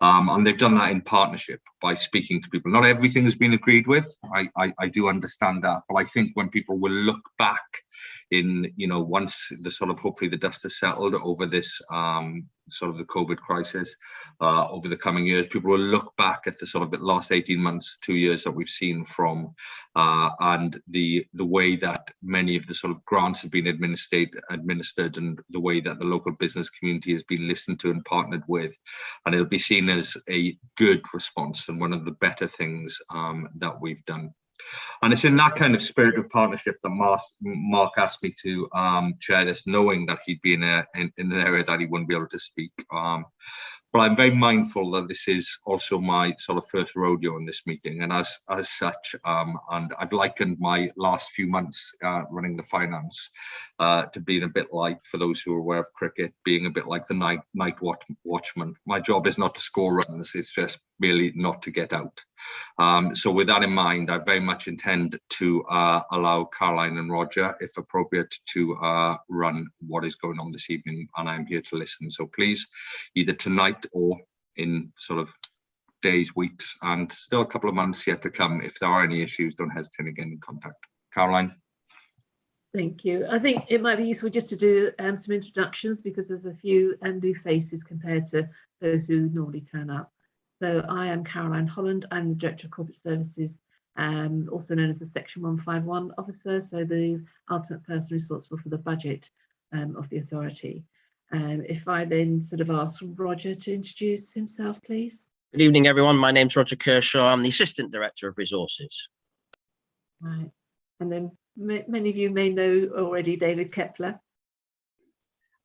And they've done that in partnership by speaking to people. Not everything has been agreed with. I do understand that, but I think when people will look back in, once the sort of, hopefully the dust has settled over this sort of the COVID crisis, over the coming years, people will look back at the sort of the last 18 months, 2 years that we've seen from, and the way that many of the sort of grants have been administered, and the way that the local business community has been listened to and partnered with, and it'll be seen as a good response and one of the better things that we've done. And it's in that kind of spirit of partnership that Mark asked me to chair this, knowing that he'd be in an area that he wouldn't be able to speak. But I'm very mindful that this is also my sort of first rodeo in this meeting, and as such, and I've likened my last few months running the finance to being a bit like, for those who are aware of cricket, being a bit like the night watchman. My job is not to score runs; it's just merely not to get out. So with that in mind, I very much intend to allow Caroline and Roger, if appropriate, to run what is going on this evening, and I'm here to listen. So please, either tonight or in sort of days, weeks, and still a couple of months yet to come, if there are any issues, don't hesitate to get in contact. Caroline. Thank you. I think it might be useful just to do some introductions, because there's a few new faces compared to those who normally turn up. So I am Caroline Holland. I'm the Director of Corporate Services, also known as the Section 151 officer, so the ultimate person responsible for the budget of the authority. If I then sort of ask Roger to introduce himself, please. Good evening, everyone. My name's Roger Kershaw. I'm the Assistant Director of Resources. Right. And then many of you may know already David Kepler.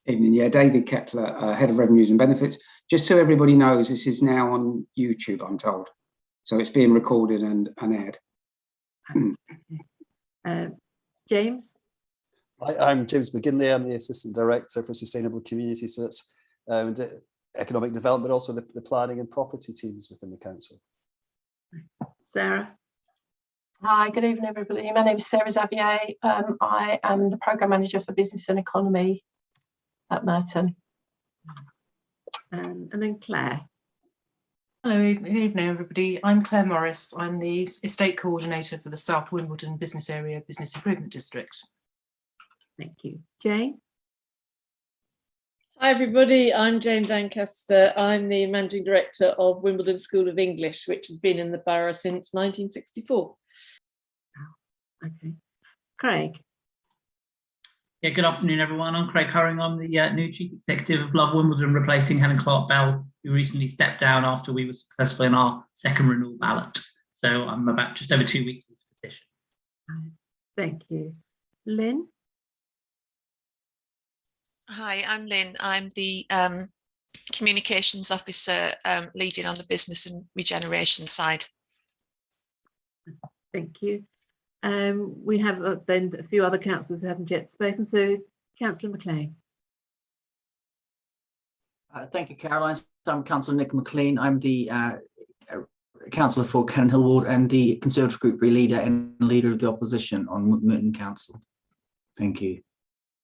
Evening, yeah, David Kepler, Head of Revenues and Benefits. Just so everybody knows, this is now on YouTube, I'm told. So it's being recorded and aired. James? I'm James McGinley. I'm the Assistant Director for Sustainable Communities. So it's economic development, but also the planning and property teams within the council. Sarah? Hi, good evening, everybody. My name is Sarah Xavier. I am the Programme Manager for Business and Economy at Merton. And then Claire. Hello, good evening, everybody. I'm Claire Morris. I'm the Estate Coordinator for the South Wimbledon Business Area Business Improvement District. Thank you. Jane? Hi everybody, I'm Jane Lancaster. I'm the Managing Director of Wimbledon School of English, which has been in the borough since 1964. Okay. Craig? Yeah, good afternoon, everyone. I'm Craig Hurring. I'm the new Chief Executive of Love Wimbledon, replacing Helen Clark-Bell, who recently stepped down after we were successful in our second renewal ballot. So I'm about just over 2 weeks into position. Thank you. Lynn? Hi, I'm Lynn. I'm the Communications Officer leading on the business and regeneration side. Thank you. We have then a few other councillors who haven't yet spoken. So, Councillor McLean. Thank you, Caroline. So I'm Councillor Nick McLean. I'm the Councillor for Cannon Hill Ward and the Conservative Group leader and leader of the opposition on Merton Council. Thank you.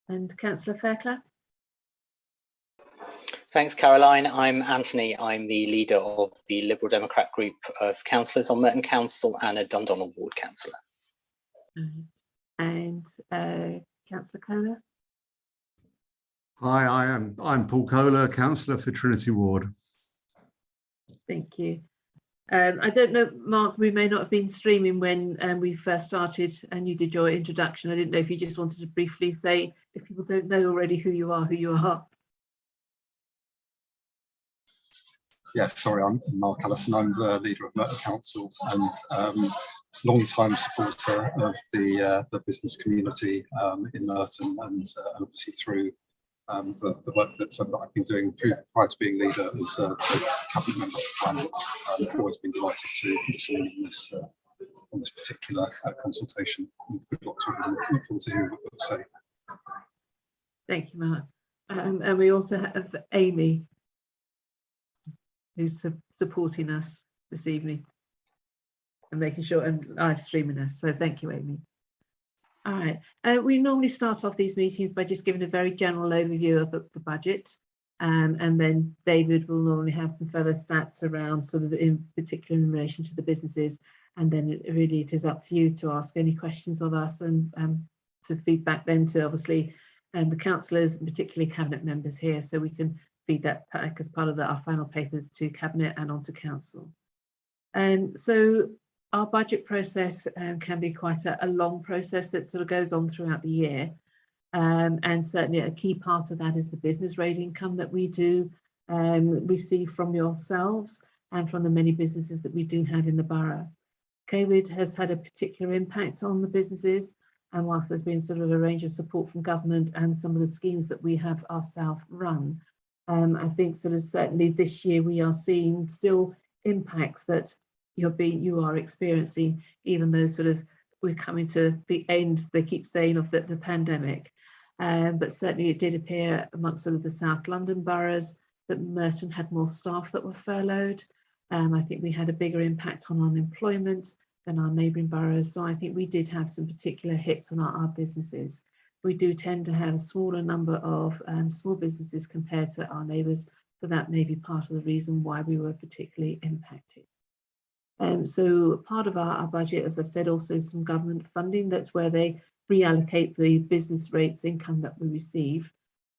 And Councillor Fairclough. Thanks, Caroline. I'm Anthony. I'm the leader of the Liberal Democrat group of councillors on Merton Council and a Dundonald Ward councillor. And Councillor Kohler. Hi, I'm Paul Kohler, Councillor for Trinity Ward. Thank you. I don't know, Mark, we may not have been streaming when we first started and you did your introduction. I didn't know if you just wanted to briefly say, if people don't know already who you are. Yeah, sorry, I'm Mark Allison. I'm the leader of Merton Council and long-time supporter of the business community in Merton, and obviously through the work that I've been doing prior to being leader as a cabinet member of finance. I've always been delighted to listen in on this particular consultation. Good luck to everyone. Look forward to hearing what you've got to say. Thank you, Mark. And we also have Amy, who's supporting us this evening and making sure and live streaming us. So thank you, Amy. All right. We normally start off these meetings by just giving a very general overview of the budget. And then David will normally have some further stats around sort of in particular in relation to the businesses. And then it is up to you to ask any questions of us and to feedback then to obviously the councillors and particularly cabinet members here, so we can feed that back as part of our final papers to cabinet and onto council. So our budget process can be quite a long process that sort of goes on throughout the year. And certainly a key part of that is the business rate income that we do receive from yourselves and from the many businesses that we do have in the borough. COVID has had a particular impact on the businesses, and whilst there's been sort of a range of support from government and some of the schemes that we have ourselves run, I think sort of certainly this year we are seeing still impacts that you are experiencing, even though sort of we're coming to the end, they keep saying, of the pandemic. But certainly it did appear amongst sort of the South London boroughs that Merton had more staff that were furloughed. I think we had a bigger impact on unemployment than our neighbouring boroughs. So I think we did have some particular hits on our businesses. We do tend to have a smaller number of small businesses compared to our neighbours. So that may be part of the reason why we were particularly impacted. So part of our budget, as I've said, also is some government funding. That's where they reallocate the business rates income that we receive.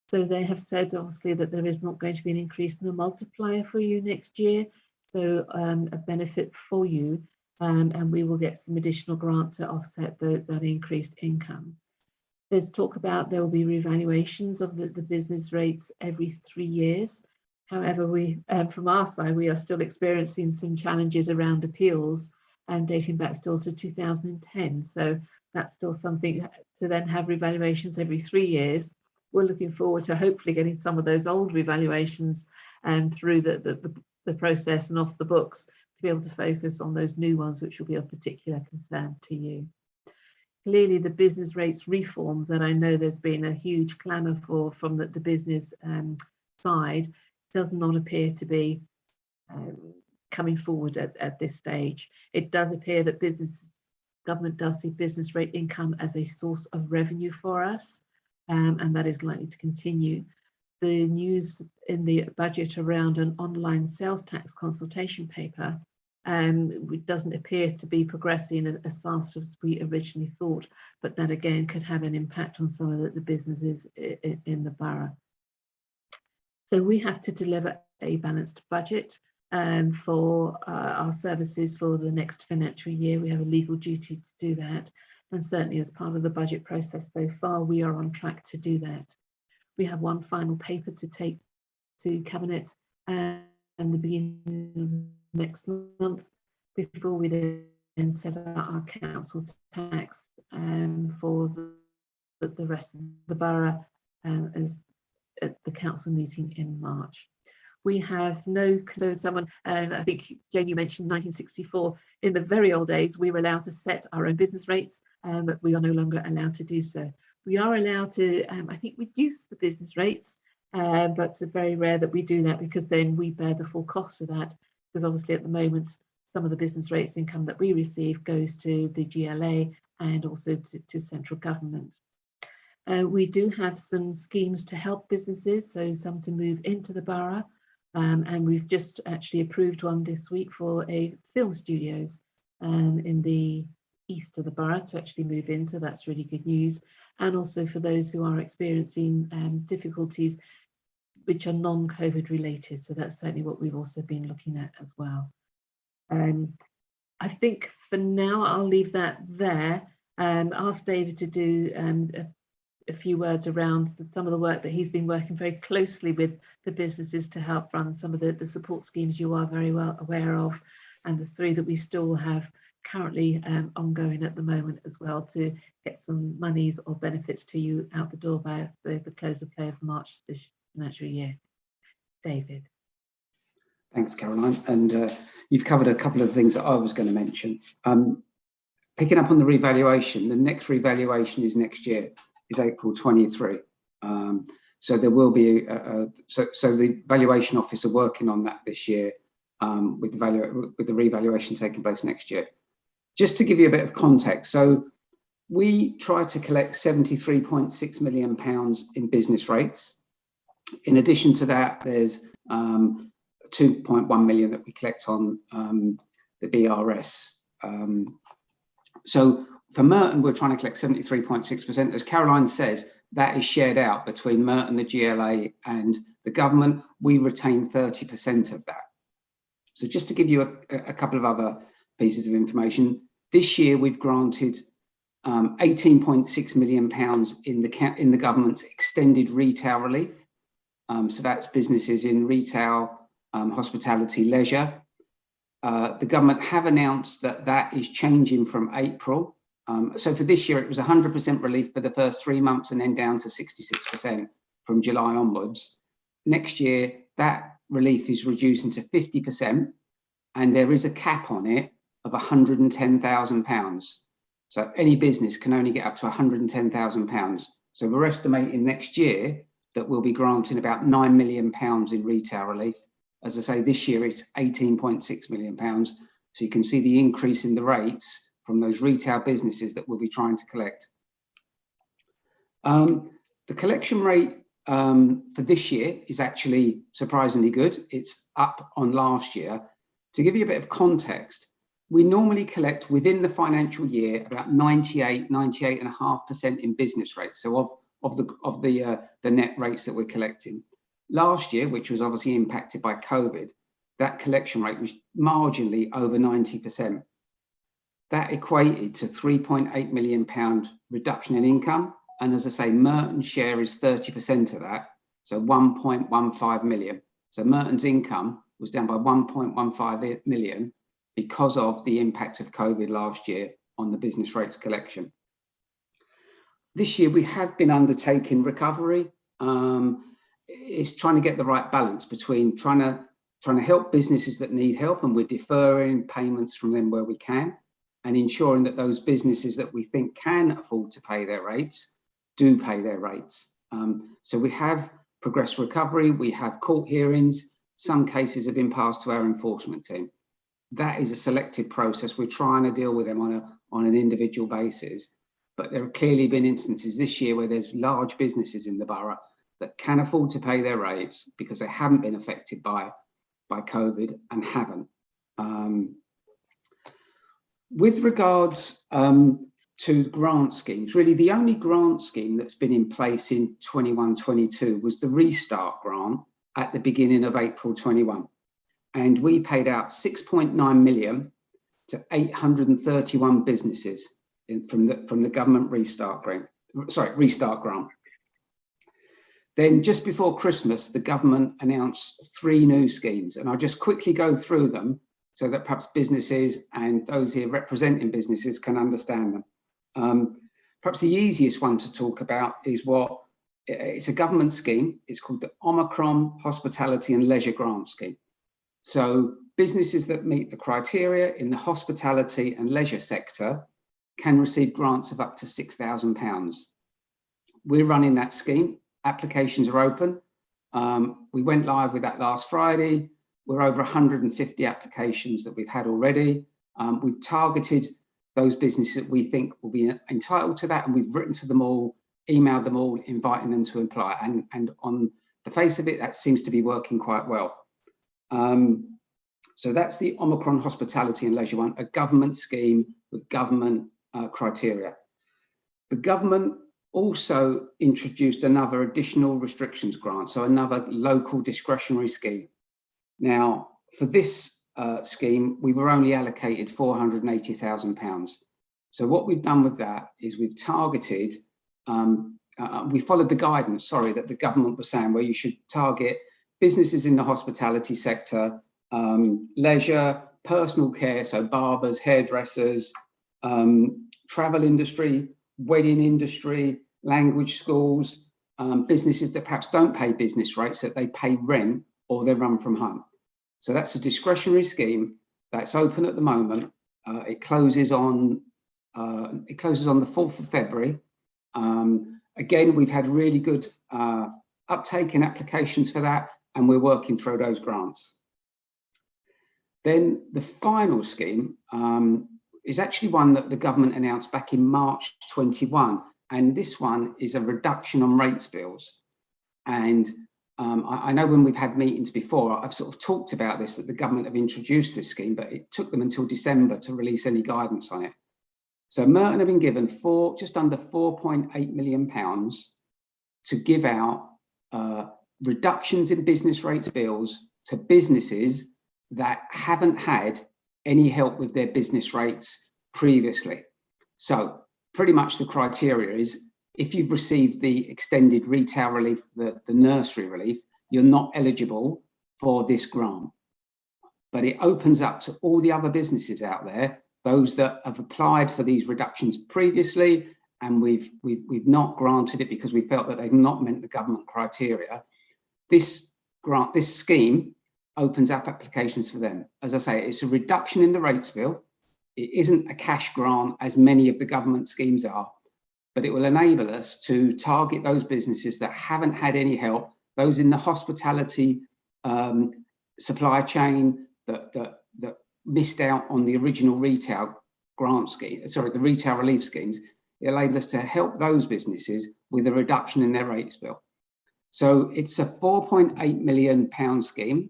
So they have said obviously that there is not going to be an increase in the multiplier for you next year. So a benefit for you, and we will get some additional grant to offset that increased income. There's talk about there will be revaluations of the business rates every 3 years. However, we from our side, we are still experiencing some challenges around appeals and dating back still to 2010. So that's still something to then have revaluations every 3 years. We're looking forward to hopefully getting some of those old revaluations through the process and off the books to be able to focus on those new ones, which will be of particular concern to you. Clearly, the business rates reform that I know there's been a huge clamour for from the business side does not appear to be coming forward at this stage. It does appear that government does see business rate income as a source of revenue for us, and that is likely to continue. The news in the budget around an online sales tax consultation paper it doesn't appear to be progressing as fast as we originally thought, but that again could have an impact on some of the businesses in the borough. So we have to deliver a balanced budget for our services for the next financial year. We have a legal duty to do that, and certainly as part of the budget process so far, we are on track to do that. We have one final paper to take to Cabinet and the beginning of next month before we then set out our council tax for the rest of the borough as at the council meeting in March. We have someone, I think Jane, you mentioned 1964. In the very old days, we were allowed to set our own business rates, but we are no longer allowed to do so. We are allowed to, I think, reduce the business rates, but it's very rare that we do that because then we bear the full cost of that, because obviously at the moment, some of the business rates income that we receive goes to the GLA and also to central government. We do have some schemes to help businesses, so some to move into the borough, and we've just actually approved one this week for a film studios in the east of the borough to actually move in, so that's really good news. And also for those who are experiencing difficulties which are non-COVID related, so that's certainly what we've also been looking at as well. I think for now I'll leave that there and ask David to do a few words around some of the work that he's been working very closely with the businesses to help run some of the support schemes you are very well aware of, and the 3 that we still have currently ongoing at the moment as well, to get some monies or benefits to you out the door by the close of play of March this financial year. David. Thanks, Caroline. And you've covered a couple of things that I was going to mention. Picking up on the revaluation, the next revaluation is next year, is April 23. So there will be, so the valuation office are working on that this year with the revaluation taking place next year. Just to give you a bit of context, so we try to collect £73.6 million in business rates. In addition to that, there's 2.1 million that we collect on the BRS. So for Merton, we're trying to collect 73.6%. As Caroline says, that is shared out between Merton, the GLA, and the government. We retain 30% of that. So just to give you a couple of other pieces of information, this year we've granted £18.6 million in the government's extended retail relief. So that's businesses in retail, hospitality, leisure. The government have announced that that is changing from April. So for this year, it was 100% relief for the first 3 months and then down to 66% from July onwards. Next year, that relief is reducing to 50%, and there is a cap on it of £110,000. So any business can only get up to £110,000. So we're estimating next year that we'll be granting about £9 million in retail relief. As I say, this year it's £18.6 million. So you can see the increase in the rates from those retail businesses that we'll be trying to collect. The collection rate for this year is actually surprisingly good. It's up on last year. To give you a bit of context, we normally collect within the financial year about 98.5% in business rates. So of the net rates that we're collecting. Last year, which was obviously impacted by COVID, that collection rate was marginally over 90%. That equated to £3.8 million reduction in income. And as I say, Merton's share is 30% of that, so 1.15 million. So Merton's income was down by 1.15 million because of the impact of COVID last year on the business rates collection. This year, we have been undertaking recovery. It's trying to get the right balance between trying to help businesses that need help, and we're deferring payments from them where we can, and ensuring that those businesses that we think can afford to pay their rates do pay their rates. So we have progressed recovery, we have court hearings, some cases have been passed to our enforcement team. That is a selective process. We're trying to deal with them on an individual basis, but there have clearly been instances this year where there's large businesses in the borough that can afford to pay their rates because they haven't been affected by COVID and haven't. With regards to grant schemes, really the only grant scheme that's been in place in 21-22 was the Restart grant at the beginning of April 21. And we paid out 6.9 million to 831 businesses from the government Restart grant. Then just before Christmas, the government announced 3 new schemes, and I'll just quickly go through them so that perhaps businesses and those here representing businesses can understand them. Perhaps the easiest one to talk about is it's a government scheme. It's called the Omacrom Hospitality and Leisure Grant Scheme. So businesses that meet the criteria in the hospitality and leisure sector can receive grants of up to £6,000. We're running that scheme. Applications are open. We went live with that last Friday. We're over 150 applications that we've had already. We've targeted those businesses that we think will be entitled to that, and we've written to them all, emailed them all, inviting them to apply. And on the face of it, that seems to be working quite well. So that's the Omacron Hospitality and Leisure one, a government scheme with government criteria. The government also introduced another additional restrictions grant, so another local discretionary scheme. Now, for this scheme, we were only allocated £480,000. So what we've done with that is we've targeted, we followed the guidance, that the government was saying, where you should target businesses in the hospitality sector, leisure, personal care, so barbers, hairdressers, travel industry, wedding industry, language schools, businesses that perhaps don't pay business rates, that they pay rent or they run from home. So that's a discretionary scheme that's open at the moment. It closes on the 4th of February. Again, we've had really good uptake in applications for that, and we're working through those grants. Then the final scheme is actually one that the government announced back in March 21, and this one is a reduction on rates bills. And I know when we've had meetings before, I've sort of talked about this, that the government have introduced this scheme, but it took them until December to release any guidance on it. So Merton have been given just under £4.8 million to give out reductions in business rates bills to businesses that haven't had any help with their business rates previously. So pretty much the criteria is, if you've received the extended retail relief, the nursery relief, you're not eligible for this grant. But it opens up to all the other businesses out there, those that have applied for these reductions previously, and we've not granted it because we felt that they've not met the government criteria. This scheme opens up applications for them. As I say, it's a reduction in the rates bill. It isn't a cash grant as many of the government schemes are, but it will enable us to target those businesses that haven't had any help, those in the hospitality supply chain that missed out on the original retail grant scheme, sorry, the retail relief schemes. It enables us to help those businesses with a reduction in their rates bill. So it's a £4.8 million scheme.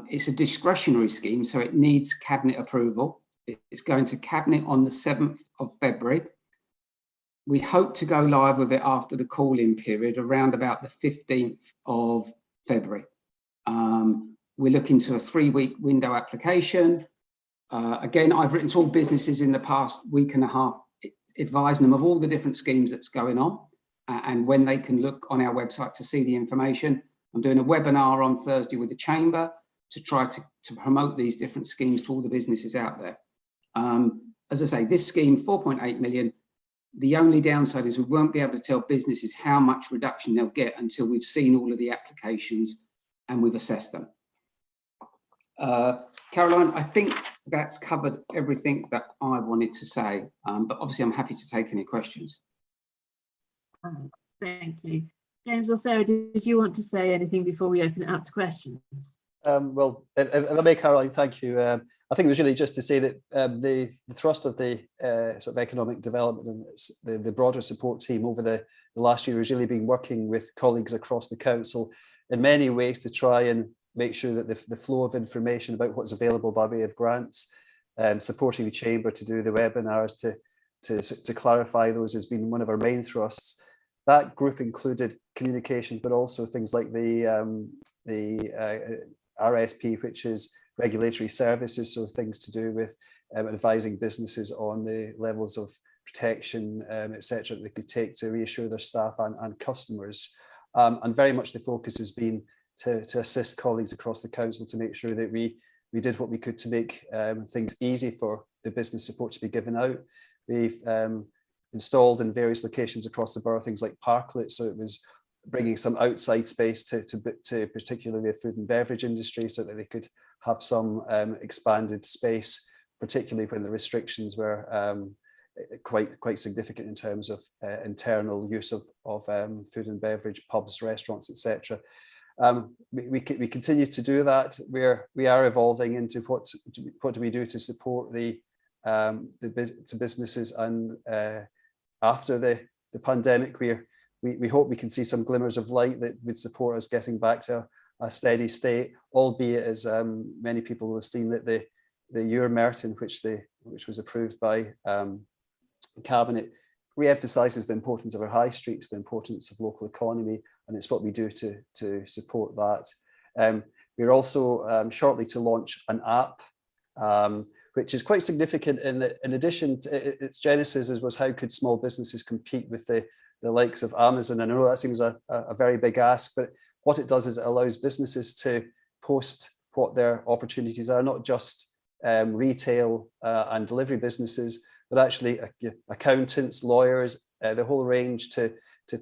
It's a discretionary scheme, so it needs Cabinet approval. It's going to Cabinet on the 7th of February. We hope to go live with it after the call-in period, around about the 15th of February. We're looking to a 3-week window application. Again, I've written to all businesses in the past week and a half, advising them of all the different schemes that's going on and when they can look on our website to see the information. I'm doing a webinar on Thursday with the Chamber to try to promote these different schemes to all the businesses out there. As I say, this scheme, 4.8 million, the only downside is we won't be able to tell businesses how much reduction they'll get until we've seen all of the applications and we've assessed them. Caroline, I think that's covered everything that I wanted to say, but obviously I'm happy to take any questions. Thank you. James or Sarah, did you want to say anything before we open it up to questions? Well, if I may, Caroline, thank you. I think it was really just to say that the thrust of the sort of economic development and the broader support team over the last year has really been working with colleagues across the council in many ways to try and make sure that the flow of information about what's available by way of grants, supporting the Chamber to do the webinars to clarify those has been one of our main thrusts. That group included communications, but also things like the RSP, which is regulatory services, so things to do with advising businesses on the levels of protection, etc., that they could take to reassure their staff and customers. And very much the focus has been to assist colleagues across the council to make sure that we did what we could to make things easy for the business support to be given out. We've installed in various locations across the borough things like parklets, so it was bringing some outside space to particularly the food and beverage industry so that they could have some expanded space, particularly when the restrictions were quite significant in terms of internal use of food and beverage, pubs, restaurants, etc. We continue to do that. We are evolving into what do we do to support to businesses, and after the pandemic, we hope we can see some glimmers of light that would support us getting back to a steady state, albeit, as many people will have seen, that the Merton, which was approved by Cabinet, re-emphasises the importance of our high streets, the importance of local economy, and it's what we do to support that. We're also shortly to launch an app, which is quite significant in addition to its genesis was how could small businesses compete with the likes of Amazon. I know that seems a very big ask, but what it does is it allows businesses to post what their opportunities are, not just retail and delivery businesses, but actually accountants, lawyers, the whole range to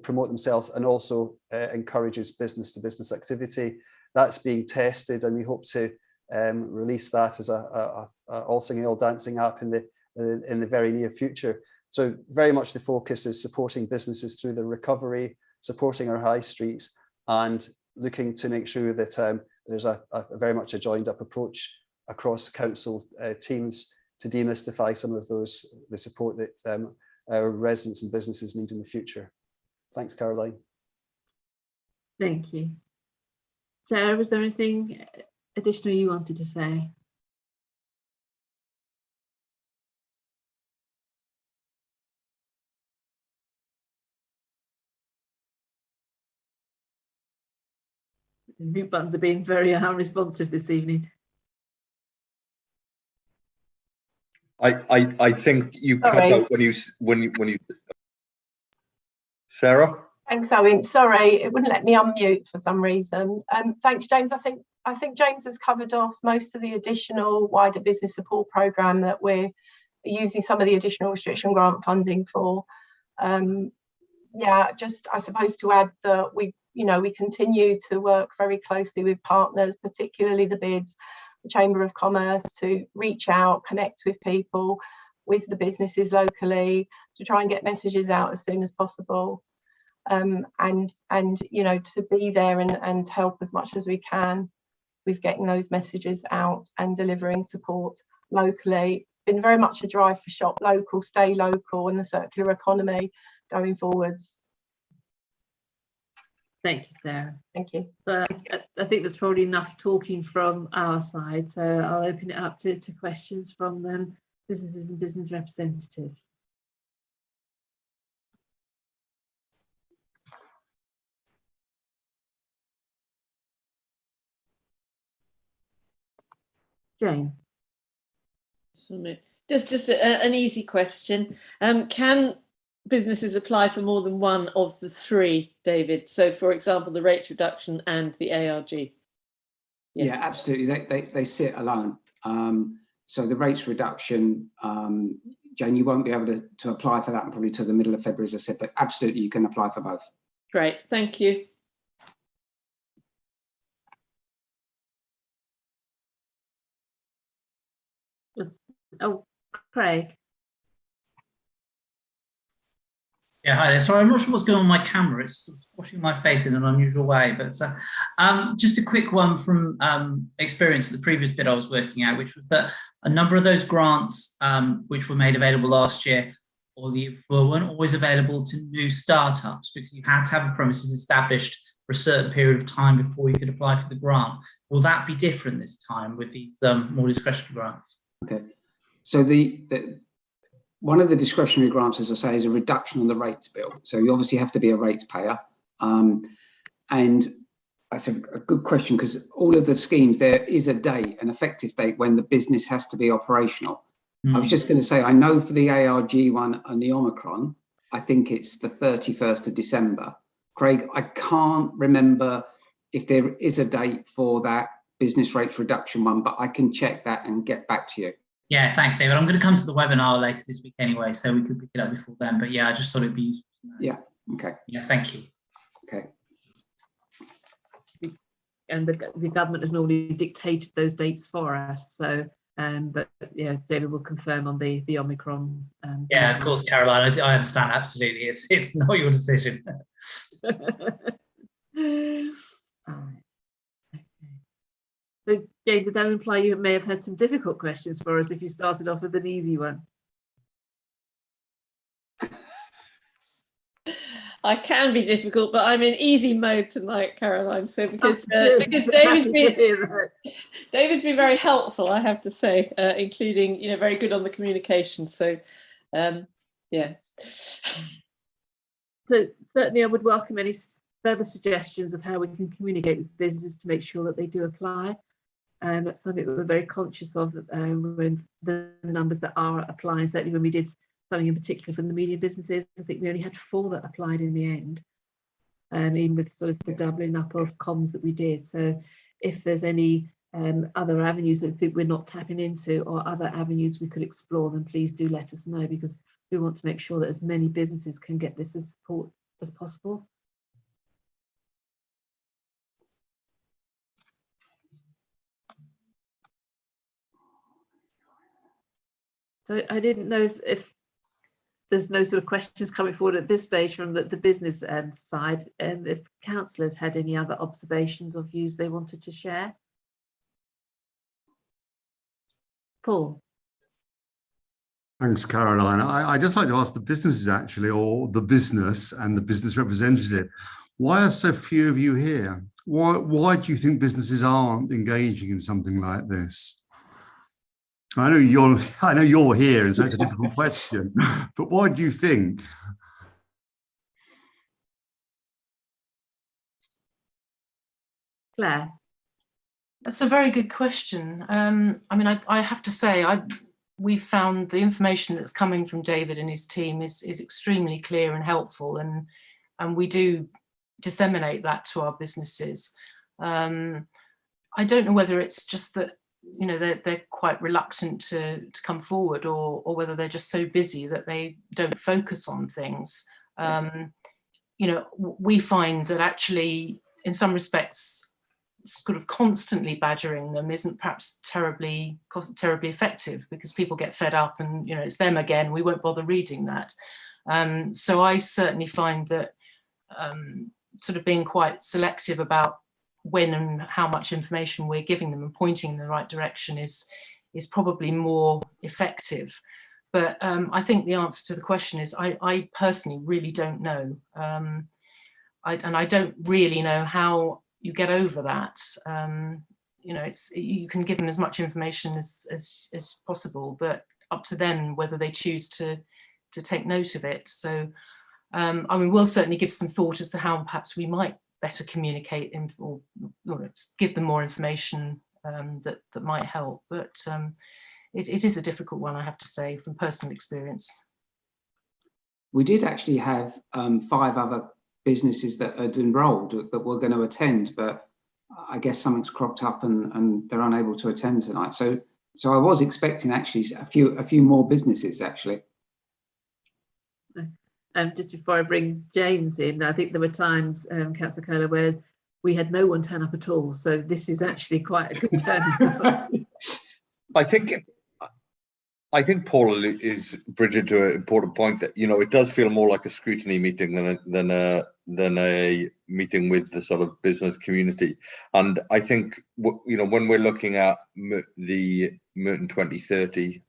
promote themselves, and also encourages business to business activity. That's being tested, and we hope to release that as a all singing, all dancing app in the very near future. So very much the focus is supporting businesses through the recovery, supporting our high streets, and looking to make sure that there's a very much a joined up approach across council teams to demystify some of the support that our residents and businesses need in the future. Thanks, Caroline. Thank you. Sarah, was there anything additional you wanted to say? The mute buttons are being very unresponsive this evening. I think you cut Sorry. out when you Sarah. Thanks, Owen. Sorry, it wouldn't let me unmute for some reason. Thanks, James. I think James has covered off most of the additional wider business support programme that we're using some of the additional restriction grant funding for. Yeah, just I suppose to add that we continue to work very closely with partners, particularly the BIDS, the Chamber of Commerce, to reach out, connect with people, with the businesses locally, to try and get messages out as soon as possible, and to be there and help as much as we can with getting those messages out and delivering support locally. It's been very much a drive for shop local, stay local, and the circular economy going forwards. Thank you, Sarah. Thank you. So I think that's probably enough talking from our side. So I'll open it up to questions from them, businesses and business representatives. Jane. Just an easy question. Can businesses apply for more than one of the three, David? So, for example, the rates reduction and the ARG. Yeah, absolutely. They sit alone. So the rates reduction, Jane, you won't be able to apply for that probably till the middle of February, as I said, but absolutely you can apply for both. Great, thank you. Oh, Craig. Yeah, hi there. Sorry, I'm not sure what's going on with my camera. It's washing my face in an unusual way. But just a quick one from experience at the previous bit I was working at, which was that a number of those grants which were made available last year or the year before weren't always available to new startups because you had to have a premises established for a certain period of time before you could apply for the grant. Will that be different this time with these more discretionary grants? Okay. So one of the discretionary grants, as I say, is a reduction on the rates bill. So you obviously have to be a rates payer. And that's a good question because all of the schemes, there is a date, an effective date when the business has to be operational. I was just going to say, I know for the ARG one and the Omacrom, I think it's the 31st of December. Craig, I can't remember if there is a date for that business rates reduction one, but I can check that and get back to you. Yeah, thanks, David. I'm going to come to the webinar later this week anyway, so we could pick it up before then. But yeah, I just thought it'd be useful to know. Yeah, okay. Yeah, thank you. Okay. And the government has normally dictated those dates for us. So, but yeah, David will confirm on the Omacrom. Yeah, of course, Caroline. I understand absolutely. It's not your decision. All right. So, Jane, did that imply you may have had some difficult questions for us if you started off with an easy one? I can be difficult, but I'm in easy mode tonight, Caroline. So because David's been very helpful, I have to say, including very good on the communication. So yeah. So certainly, I would welcome any further suggestions of how we can communicate with businesses to make sure that they do apply. And that's something that we're very conscious of when the numbers that are applying. Certainly, when we did something in particular for the medium businesses, I think we only had 4 that applied in the end, even with sort of the doubling up of comms that we did. So if there's any other avenues that we're not tapping into or other avenues we could explore, then please do let us know, because we want to make sure that as many businesses can get this as support as possible. So I didn't know if there's no sort of questions coming forward at this stage from the business side, and if councillors had any other observations or views they wanted to share. Paul. Thanks, Caroline. I just like to ask the businesses actually, or the business and the business representative, why are so few of you here? Why do you think businesses aren't engaging in something like this? I know you're here, and so it's a difficult question, but why do you think? Claire. That's a very good question. I mean, I have to say, we've found the information that's coming from David and his team is extremely clear and helpful, and we do disseminate that to our businesses. I don't know whether it's just that, you know, they're quite reluctant to come forward, or whether they're just so busy that they don't focus on things. You know, we find that actually, in some respects, sort of constantly badgering them isn't perhaps terribly effective, because people get fed up and, you know, it's them again, we won't bother reading that. So I certainly find that sort of being quite selective about when and how much information we're giving them and pointing in the right direction is probably more effective. But I think the answer to the question is I personally really don't know. And I don't really know how you get over that. You know, you can give them as much information as possible, but up to them whether they choose to take note of it. So I mean, we'll certainly give some thought as to how perhaps we might better communicate or give them more information that might help. But it is a difficult one, I have to say, from personal experience. We did actually have 5 other businesses that had enrolled that were going to attend, but I guess something's cropped up and they're unable to attend tonight. So I was expecting actually a few more businesses actually. Just before I bring James in, I think there were times, Councillor Kohler, where we had no one turn up at all. So this is actually quite a good turnout. I think Paul is bridging to an important point that, you know, it does feel more like a scrutiny meeting than a meeting with the sort of business community. And I think, you know, when we're looking at the Merton 2030,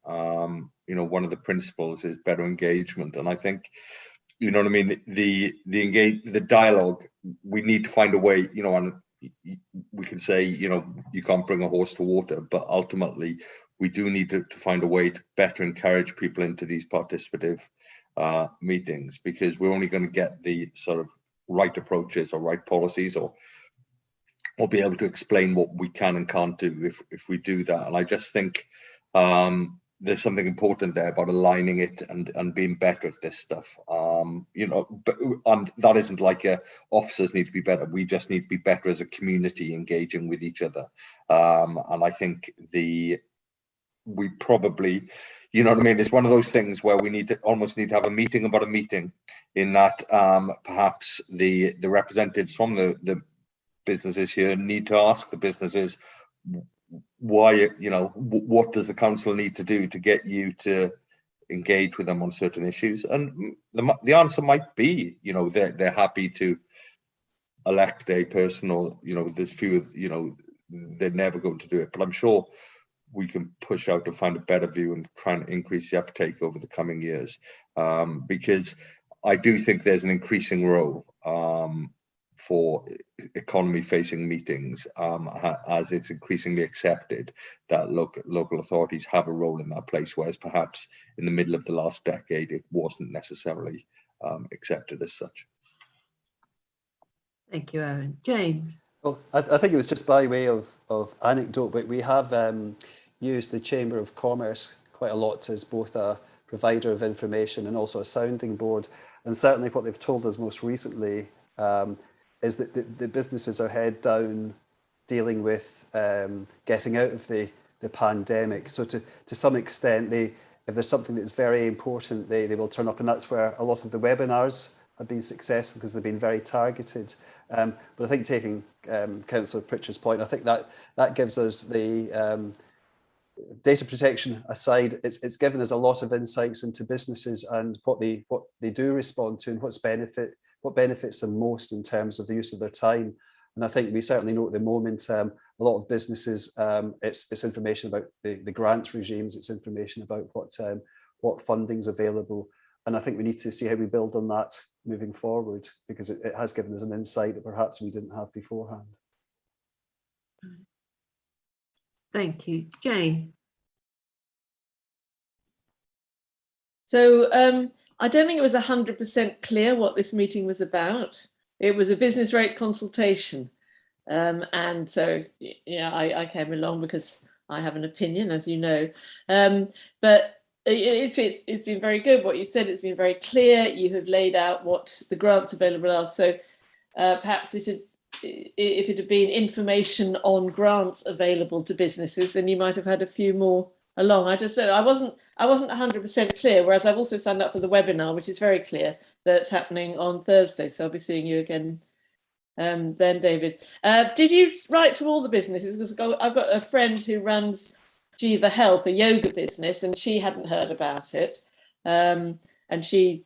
you know, one of the principles is better engagement. And I think, you know what I mean, the dialogue, we need to find a way, you know, and we can say, you know, you can't bring a horse to water, but ultimately we do need to find a way to better encourage people into these participative meetings, because we're only going to get the sort of right approaches or right policies or be able to explain what we can and can't do if we do that. And I just think there's something important there about aligning it and being better at this stuff. You know, and that isn't like officers need to be better. We just need to be better as a community, engaging with each other. And I think we probably, you know what I mean, it's one of those things where we almost need to have a meeting about a meeting, in that perhaps the representatives from the businesses here need to ask the businesses why, you know, what does the council need to do to get you to engage with them on certain issues. And the answer might be, you know, they're happy to elect a person, or, you know, there's few, you know, they're never going to do it. But I'm sure we can push out to find a better view and try and increase the uptake over the coming years, because I do think there's an increasing role for economy-facing meetings, as it's increasingly accepted that local authorities have a role in that place, whereas perhaps in the middle of the last decade it wasn't necessarily accepted as such. Thank you, Owen. James. Well, I think it was just by way of anecdote, but we have used the Chamber of Commerce quite a lot as both a provider of information and also a sounding board. And certainly what they've told us most recently is that the businesses are head down dealing with getting out of the pandemic. So to some extent, if there's something that's very important, they will turn up, and that's where a lot of the webinars have been successful, because they've been very targeted. But I think, taking Councillor Pritchard's point, I think that gives us the data protection aside, it's given us a lot of insights into businesses and what they do respond to, and what benefits them most in terms of the use of their time. And I think we certainly know at the moment a lot of businesses, it's information about the grants regimes, it's information about what funding's available. And I think we need to see how we build on that moving forward, because it has given us an insight that perhaps we didn't have beforehand. Thank you. Jane. So I don't think it was 100% clear what this meeting was about. It was a business rate consultation. And so, yeah, I came along because I have an opinion, as you know. But it's been very good what you said. It's been very clear. You have laid out what the grants available are. So perhaps if it had been information on grants available to businesses, then you might have had a few more along. I just said I wasn't 100% clear. Whereas I've also signed up for the webinar, which is very clear that's happening on Thursday. So I'll be seeing you again then, David. Did you write to all the businesses? Because I've got a friend who runs Jiva Health, a yoga business, and she hadn't heard about it, and she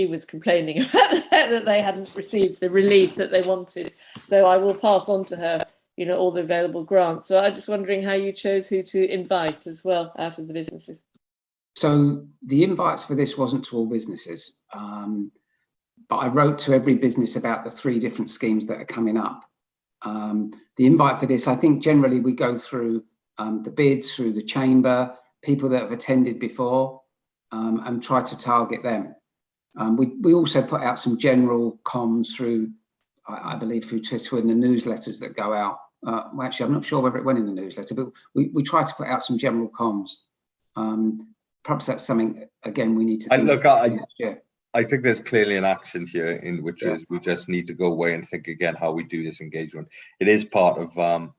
was complaining about the fact that they hadn't received the relief that they wanted. So I will pass on to her, all the available grants. So I'm just wondering how you chose who to invite as well out of the businesses. So the invites for this wasn't to all businesses, but I wrote to every business about the 3 different schemes that are coming up. The invite for this, I think generally we go through the bids, through the chamber, people that have attended before, and try to target them. We also put out some general comms through, I believe, through Twitter and the newsletters that go out. Well, actually, I'm not sure whether it went in the newsletter, but we try to put out some general comms. Perhaps that's something, again, we need to think about next year. I think there's clearly an action here in which is we just need to go away and think again how we do this engagement. It is part of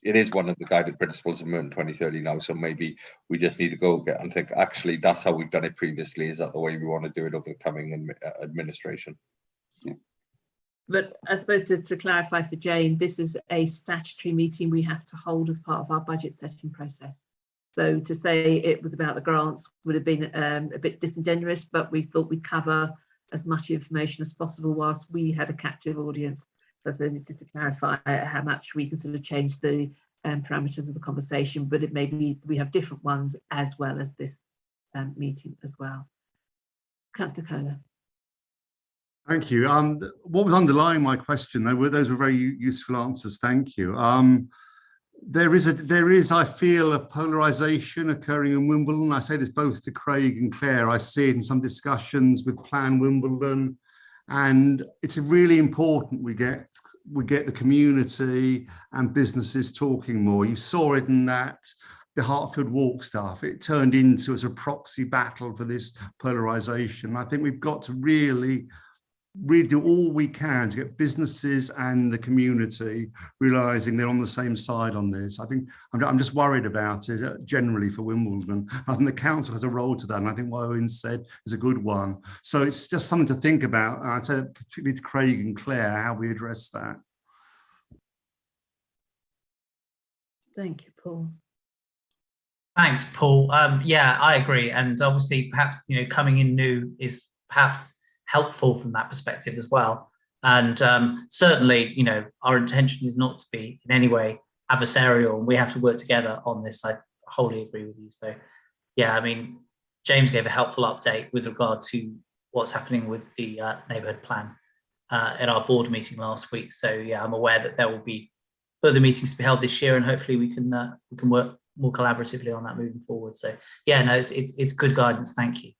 it is one of the guided principles of Merton 2030 now, so maybe we just need to go get and think, actually, that's how we've done it previously. Is that the way we want to do it over the coming administration? Yeah. But I suppose to clarify for Jane, this is a statutory meeting we have to hold as part of our budget setting process. So to say it was about the grants would have been a bit disingenuous, but we thought we'd cover as much information as possible whilst we had a captive audience. So I suppose it's just to clarify how much we can sort of change the parameters of the conversation, but it may be we have different ones as well as this meeting as well. Councillor Kohler. Thank you. What was underlying my question, those were very useful answers. Thank you. There is, I feel, a polarisation occurring in Wimbledon. I say this both to Craig and Claire. I see it in some discussions with Plan Wimbledon, and it's really important we get the community and businesses talking more. You saw it in that the Hartfield Walk stuff. It turned into as a proxy battle for this polarisation. I think we've got to really do all we can to get businesses and the community realising they're on the same side on this. I think I'm just worried about it generally for Wimbledon. I think the council has a role to that, and I think what Owen said is a good one. So it's just something to think about. And I'd say particularly to Craig and Claire, how we address that. Thank you, Paul. Thanks, Paul. Yeah, I agree. And obviously, perhaps, coming in new is perhaps helpful from that perspective as well. And certainly, our intention is not to be in any way adversarial, and we have to work together on this. I wholly agree with you. So yeah, I mean, James gave a helpful update with regard to what's happening with the neighbourhood plan at our board meeting last week. So yeah, I'm aware that there will be further meetings to be held this year, and hopefully we can work more collaboratively on that moving forward. So yeah, no, it's good guidance. Thank you.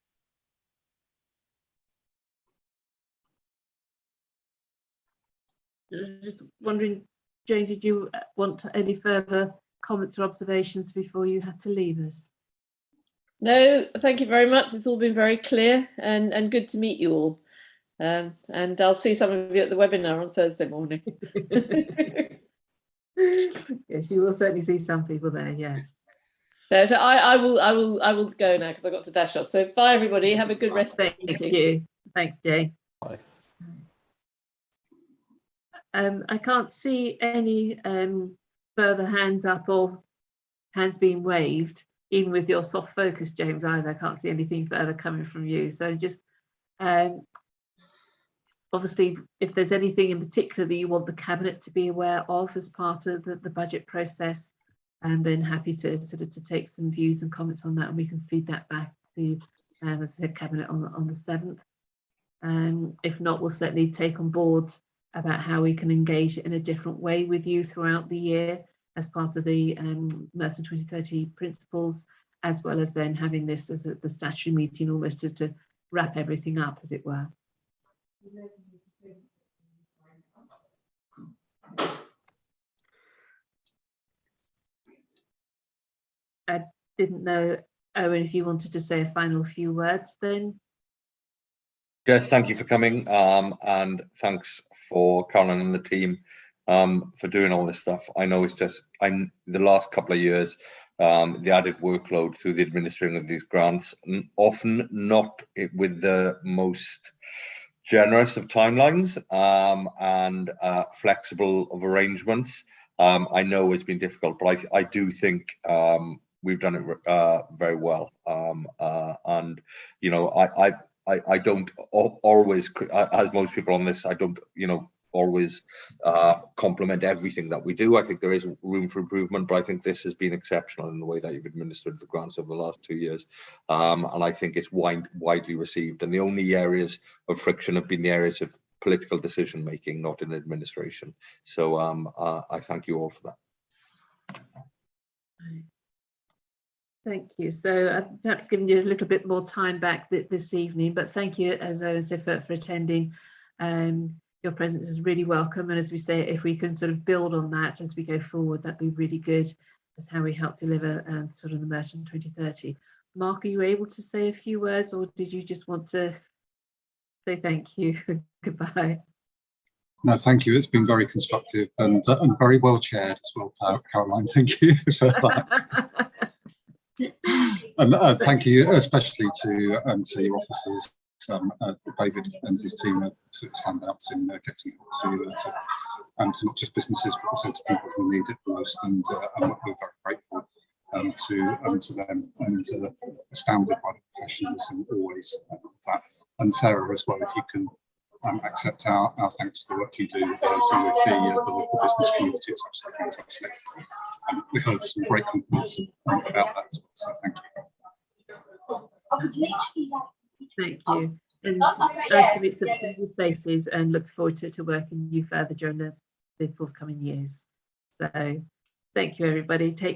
Just wondering, Jane, did you want any further comments or observations before you had to leave us? No, thank you very much. It's all been very clear and good to meet you all. And I'll see some of you at the webinar on Thursday morning. Yes, you will certainly see some people there. Yes. So I will go now because I've got to dash off. So bye everybody. Have a good rest. Thank you. Thanks, Jane. Bye. I can't see any further hands up or hands being waved, even with your soft focus, James, either. I can't see anything further coming from you. So just obviously, if there's anything in particular that you want the Cabinet to be aware of as part of the budget process, and then happy to take some views and comments on that, and we can feed that back to as I said, Cabinet on the 7th. If not, we'll certainly take on board about how we can engage in a different way with you throughout the year as part of the Merton 2030 principles, as well as then having this as the statutory meeting almost to wrap everything up, as it were. I didn't know, Owen, if you wanted to say a final few words then. Yes, thank you for coming, and thanks for Caroline and the team for doing all this stuff. I know it's just the last couple of years, the added workload through the administering of these grants, often not with the most generous of timelines and flexible of arrangements. I know it's been difficult, but I do think we've done it very well. And you know, I don't always, as most people on this, I don't, you know, always compliment everything that we do. I think there is room for improvement, but I think this has been exceptional in the way that you've administered the grants over the last 2 years. And I think it's widely received. And the only areas of friction have been the areas of political decision making, not in administration. So I thank you all for that. Thank you. So I've perhaps given you a little bit more time back this evening, but thank you, as I said, for attending. Your presence is really welcome. And as we say, if we can sort of build on that as we go forward, that'd be really good as how we help deliver sort of the Merton 2030. Mark, are you able to say a few words, or did you just want to say thank you? Goodbye. No, thank you. It's been very constructive and very well chaired as well, Caroline. Thank you for that. And thank you especially to your officers. David and his team are sort of standouts in getting it to not just businesses but also to people who need it most, and we're very grateful to them and astounded by the professionalism always that. And Sarah as well, if you can accept our thanks for the work you do with the business community. It's absolutely fantastic. We heard some great compliments about that as well, so thank you. Thank you. And nice to meet some new faces, and look forward to working with you further during the forthcoming years. So thank you, everybody. Take